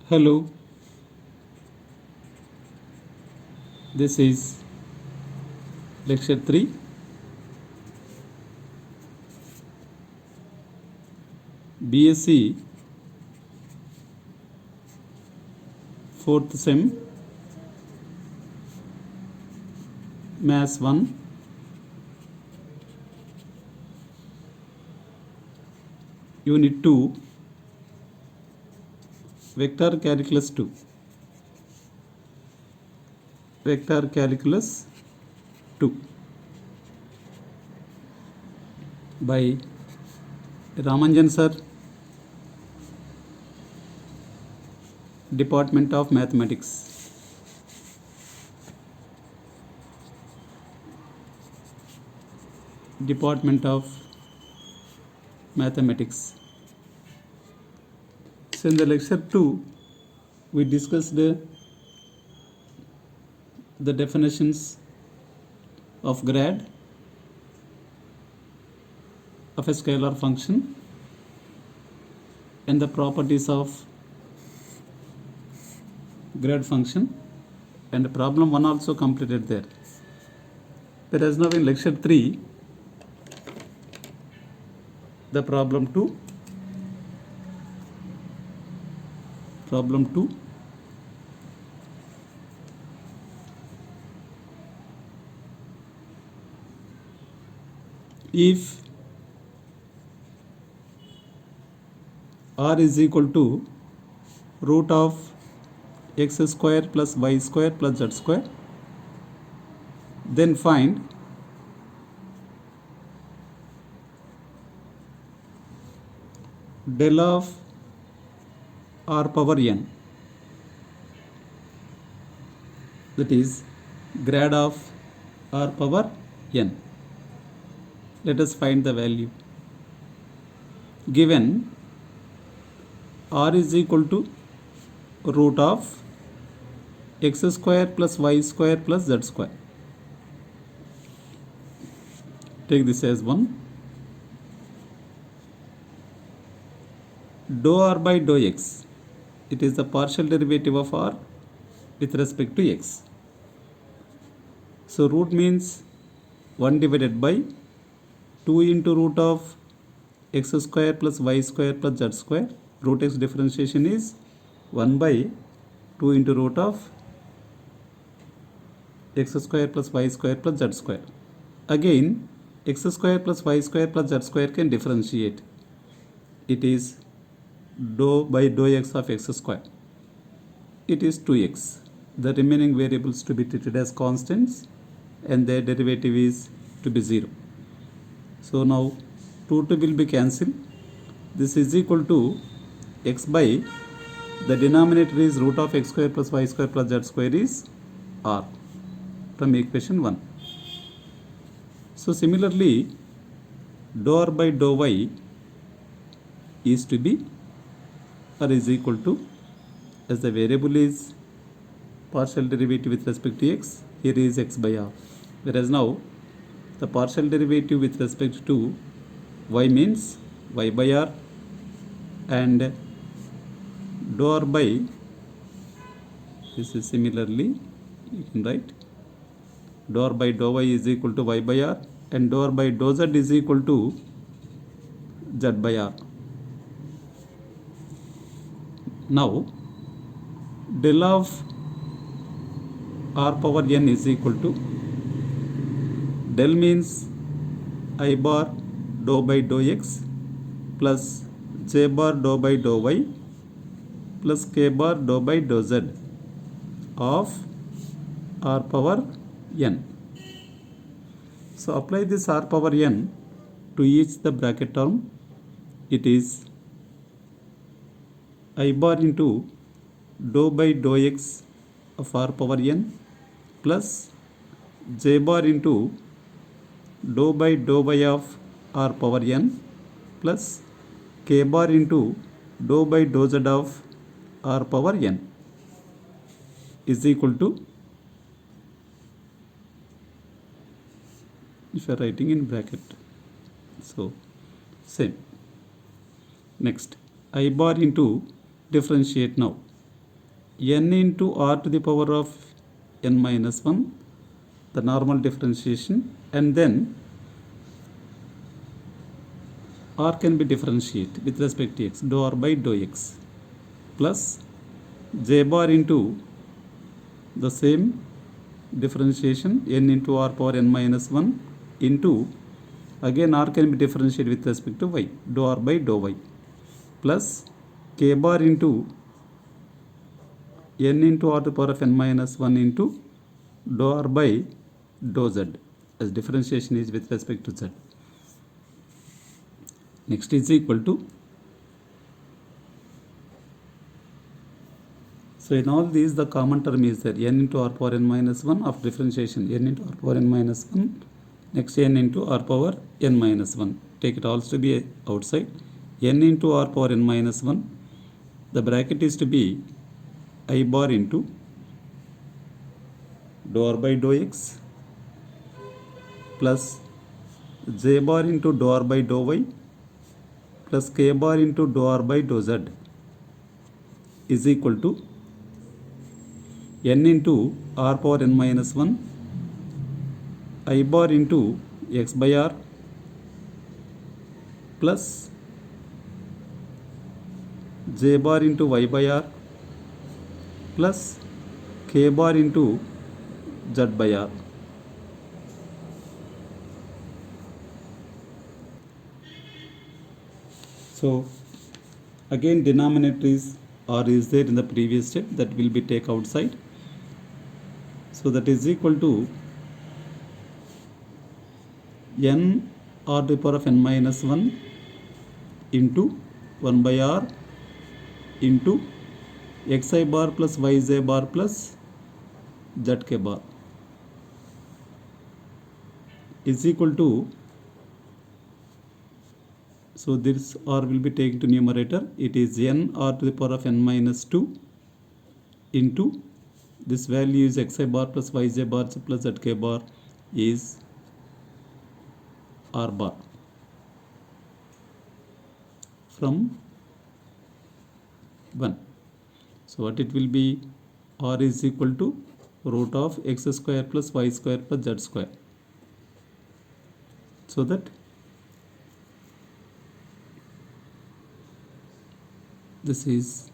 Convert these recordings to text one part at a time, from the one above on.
Hello, this is lecture 3. BSc 4th Sem, Maths 1, Unit 2, Vector Calculus 2. Vector Calculus 2 by Ramanjan Sir, Department of Mathematics. Department of Mathematics. So in the lecture 2, we discussed the definitions of grad of a scalar function and the properties of grad function, and problem 1 also completed there. Whereas now in lecture 3, the problem 2. If r is equal to root of x square plus y square plus z square, then find del of r power n, that is grad of r power n. Let us find the value. Given r is equal to root of x square plus y square plus z square. Take this as 1. Dou r by dou x, it is the partial derivative of r with respect to x. So root means 1 divided by 2 into root of x square plus y square plus z square. Root x differentiation is 1 by 2 into root of x square plus y square plus z square. Again, x square plus y square plus z square can differentiate. It is dou by dou x of x square. It is 2x. The remaining variables to be treated as constants and their derivative is to be 0. So now 2 will be cancelled. This is equal to x by the denominator is root of x square plus y square plus z square is r from equation 1. So similarly, dou r by dou y is to be r is equal to, as the variable is partial derivative with respect to x, here is x by r. Whereas now the partial derivative with respect to y means y by r, and dou r by, this is similarly you can write dou r by dou y is equal to y by r, and dou r by dou z is equal to z by r. Now del of r power n is equal to, del means I bar dou by dou x plus j bar dou by dou y plus k bar dou by dou z of r power n. So apply this r power n to each the bracket term. It is I bar into dou by dou x of r power n plus j bar into dou by dou y of r power n plus k bar into dou by dou z of r power n is equal to, if you are writing in bracket, so same. Next, I bar into differentiate now. n into r to the power of n minus 1, the normal differentiation, and then r can be differentiated with respect to x, dou r by dou x, plus j bar into the same differentiation n into r power n minus 1 into, again r can be differentiated with respect to y, dou r by dou y, plus k bar into n into r to the power of n minus 1 into dou r by dou z, as differentiation is with respect to z. Next is equal to, so in all these the common term is there, n into r power n minus 1 of differentiation, n into r power n minus 1, next n into r power n minus 1, take it also to be outside, n into r power n minus 1, the bracket is to be I bar into dou r by dou x plus j bar into dou r by dou y plus k bar into dou r by dou z is equal to n into r power n minus 1 I bar into x by r plus j bar into y by r plus k bar into z by r. So again denominator is r is there in the previous step, that will be take outside. So that is equal to n r to the power of n minus 1 into 1 by r into xi bar plus yj bar plus zk bar is equal to, so this r will be taken to numerator, it is n r to the power of n minus 2 into this value is xi bar plus yj bar plus zk bar is r bar from 1. So what it will be, r is equal to root of x square plus y square plus z square. So that this is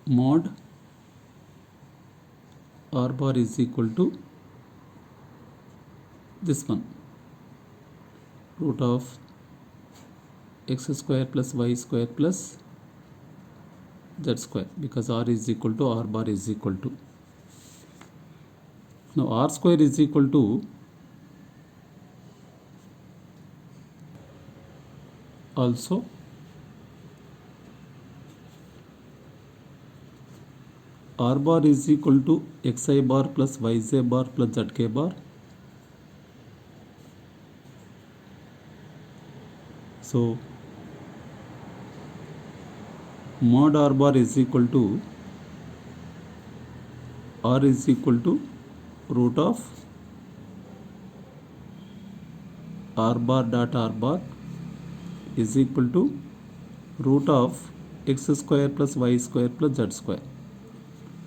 mod r bar is equal to this one, root of x square plus y square plus z square, because r is equal to r bar is equal to, now r square is equal to also r bar is equal to xi bar plus yj bar plus zk bar. So mod r bar is equal to root of r bar dot r bar is equal to root of x square plus y square plus z square.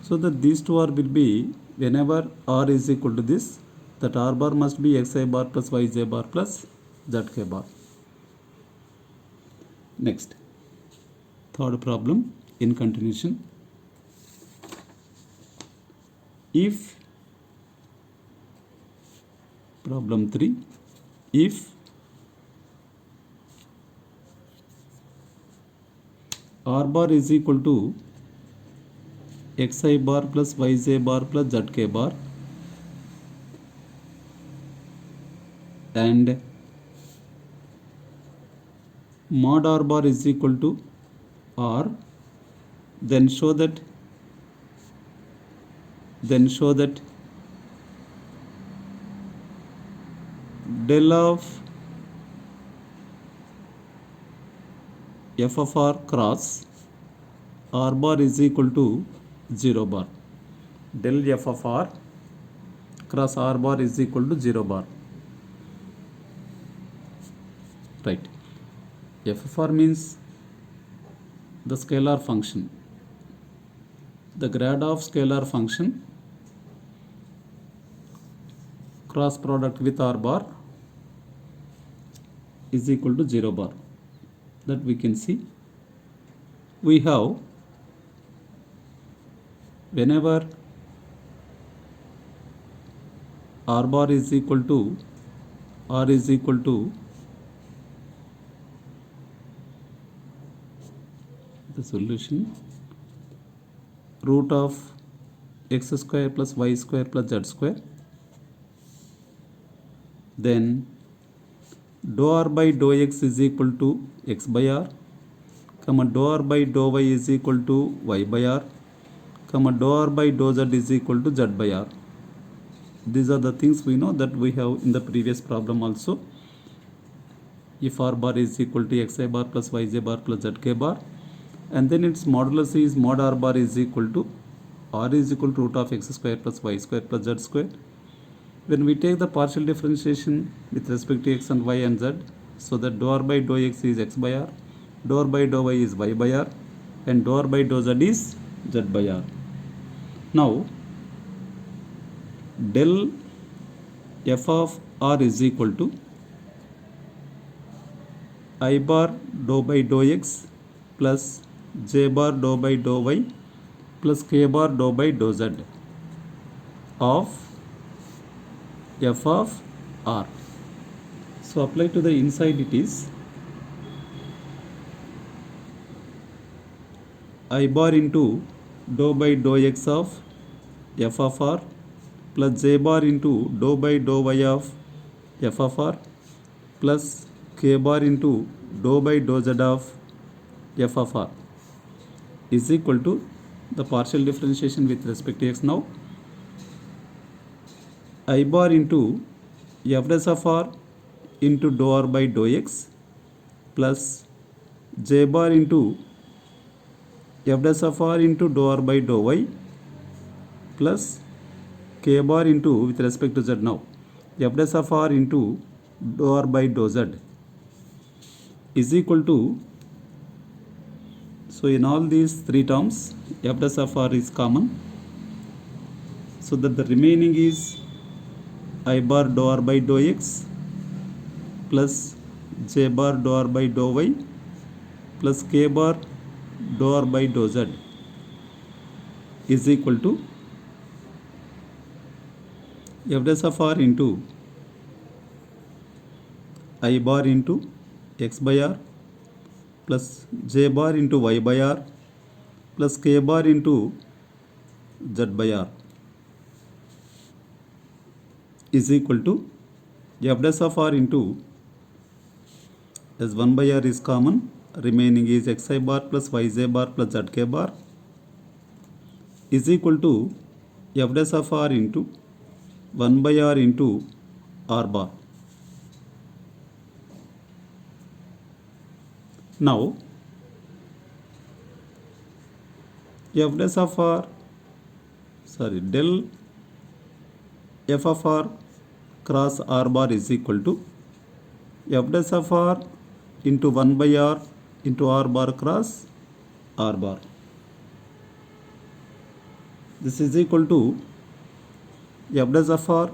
So that these two r will be, whenever r is equal to this, that r bar must be xi bar plus yj bar plus zk bar. Next, third problem in continuation. If problem 3, if r bar is equal to xi bar plus yj bar plus zk bar and mod r bar is equal to r, then show that del of f of r cross r bar is equal to 0 bar. Del f of r cross r bar is equal to 0 bar. Right. F of r means the scalar function, the grad of scalar function cross product with r bar is equal to 0 bar. That we can see. We have, whenever r bar is equal to r is equal to the solution root of x square plus y square plus z square, then dou r by dou x is equal to x by r, comma dou r by dou y is equal to y by r, comma dou r by dou z is equal to z by r. These are the things we know that we have in the previous problem also. If r bar is equal to xi bar plus yj bar plus zk bar, and then its modulus is mod r bar is equal to r is equal to root of x square plus y square plus z square. When we take the partial differentiation with respect to x and y and z, so that dou r by dou x is x by r, dou r by dou y is y by r, and dou r by dou z is z by r. Now, del f of r is equal to I bar dou by dou x plus j bar dou by dou y plus k bar dou by dou z of f of r. So apply to the inside, it is I bar into dou by dou x of f of r plus j bar into dou by dou y of f of r plus k bar into dou by dou z of f of r is equal to the partial differentiation with respect to x. Now, I bar into f dash of r into dou r by dou x plus j bar into f dash of r into dou r by dou y plus k bar into, with respect to z now, f dash of r into dou r by dou z is equal to, so in all these three terms f dash of r is common, so that the remaining is I bar dou r by dou x plus j bar dou r by dou y plus k bar dou r by dou z is equal to f dash of r into I bar into x by r plus j bar into y by r plus k bar into z by r is equal to f dash of r into, as 1 by r is common, remaining is xi bar plus yj bar plus zk bar is equal to f dash of r into 1 by r into r bar. Now, f dash of r, del f of r cross r bar is equal to f dash of r into 1 by r into r bar cross r bar. This is equal to f dash of r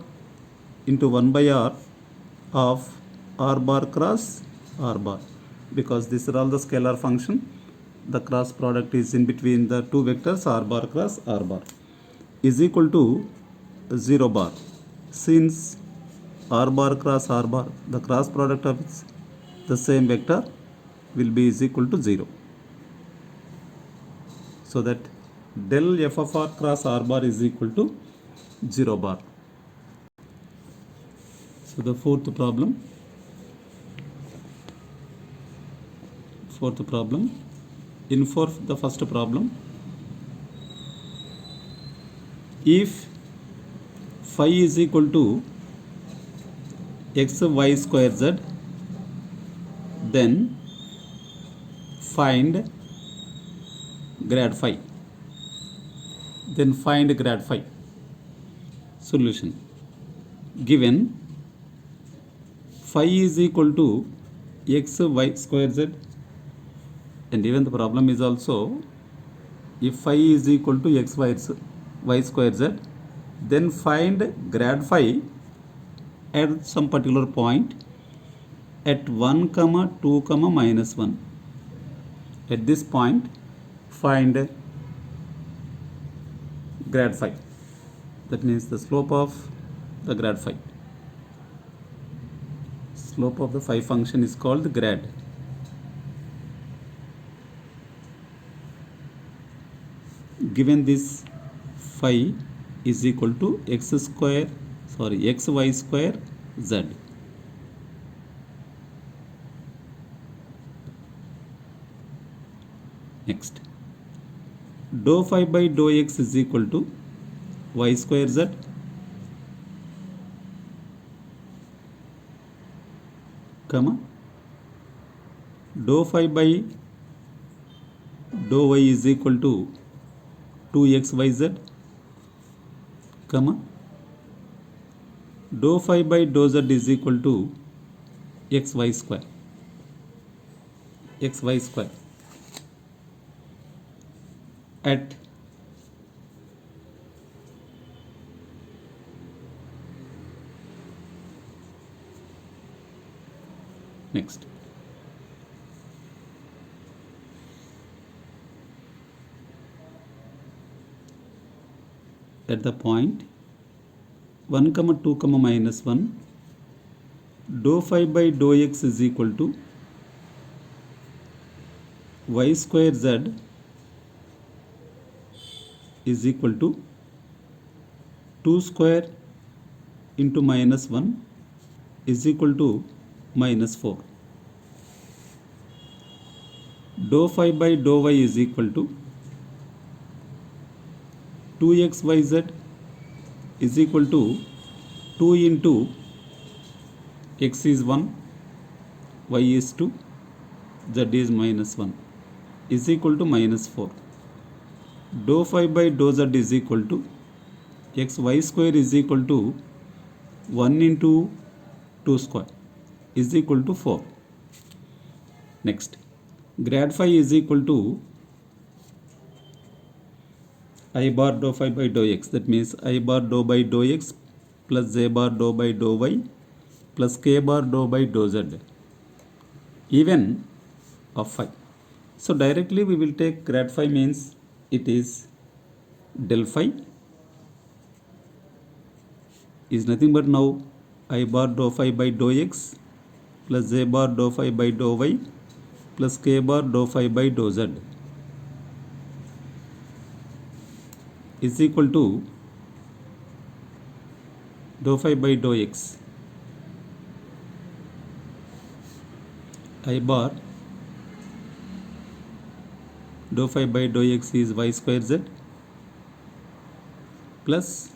into 1 by r of r bar cross r bar, because these are all the scalar function. The cross product is in between the two vectors r bar cross r bar is equal to 0 bar. Since r bar cross r bar, the cross product of the same vector will be is equal to 0. So that del f of r cross r bar is equal to 0 bar. So the fourth problem. In the first problem, if phi is equal to x y square z, then find grad phi. Solution: given phi is equal to x y square z, And even the problem is also, if phi is equal to x y square z, then find grad phi at some particular point at 1 comma 2 comma minus 1. At this point find grad phi, that means the slope of the grad phi. Slope of the phi function is called grad. Given this phi is equal to xy square z. Next, dou phi by dou x is equal to y square z comma dou phi by dou y is equal to 2xyz comma dou phi by dou z is equal to xy square at next at the point 1 comma 2 comma minus 1, dou phi by dou x is equal to y square z is equal to 2 square into minus 1 is equal to minus 4. Dou phi by dou y is equal to 2xyz is equal to 2 into x is 1, y is 2, z is minus 1 is equal to minus 4. Dou phi by dou z is equal to xy square is equal to 1 into 2 square is equal to 4. Next, grad phi is equal to I bar dou phi by dou x, that means I bar dou by dou x plus j bar dou by dou y plus k bar dou by dou z, even of phi. So directly we will take grad phi means it is del phi is nothing but now I bar dou phi by dou x plus j bar dou phi by dou y plus k bar dou phi by dou z is equal to dou phi by dou x I bar dou phi by dou x is y square z plus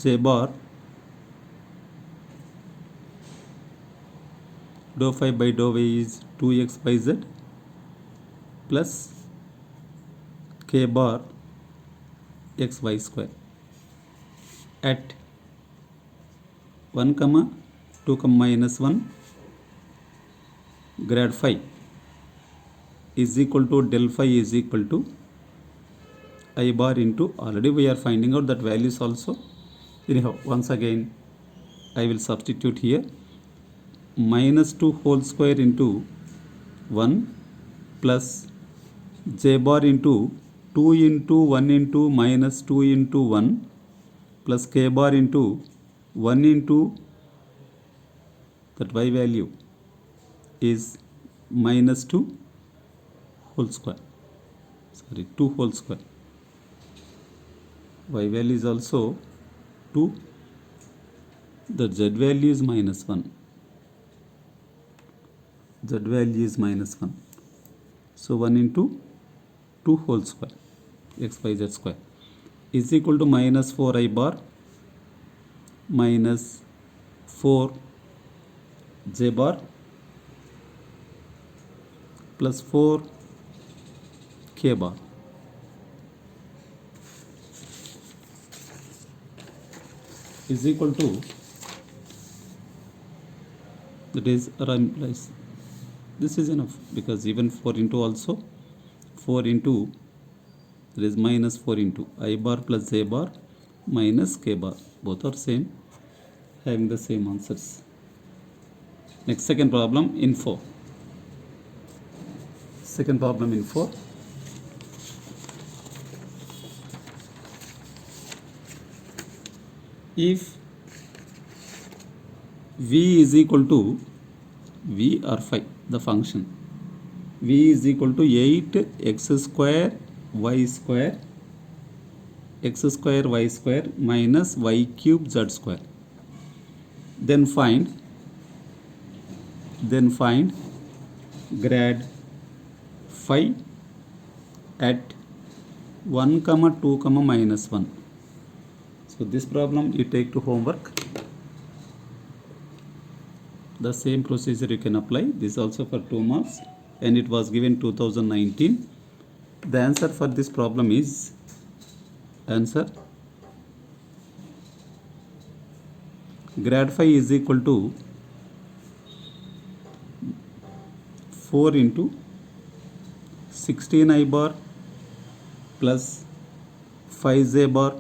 j bar dou phi by dou y is 2x by z plus k bar xy square at 1 comma 2 comma minus 1 grad phi is equal to del phi is equal to I bar into, already we are finding out that values also. Anyhow, once again I will substitute here minus 2 whole square into 1 plus j bar into 2 into 1 into minus 2 into 1 plus k bar into 1 into that y value is minus 2 whole square, 2 whole square. Y value is also 2, the z value is minus 1, z value is minus 1, so 1 into 2 whole square xyz square is equal to minus 4 I bar minus 4 j bar plus 4 k bar is equal to, that is implies This is enough, because even 4 into also, 4 into, there is minus 4 into I bar plus J bar minus K bar. Both are same, having the same answers. Next, second problem in 4. Second problem in 4. If v is equal to v or phi, the function v is equal to 8 x square y square minus y cube z square, then find grad phi at 1, 2, minus 1. So this problem you take to homework. The same procedure you can apply. This also for 2 marks, and it was given 2019. The answer for this problem is grad phi is equal to 4 into 16 I bar plus 5 J bar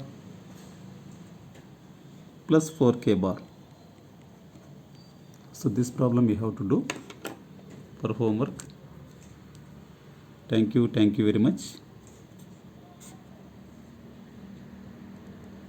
plus 4 K bar. So this problem you have to do for homework. Thank you very much.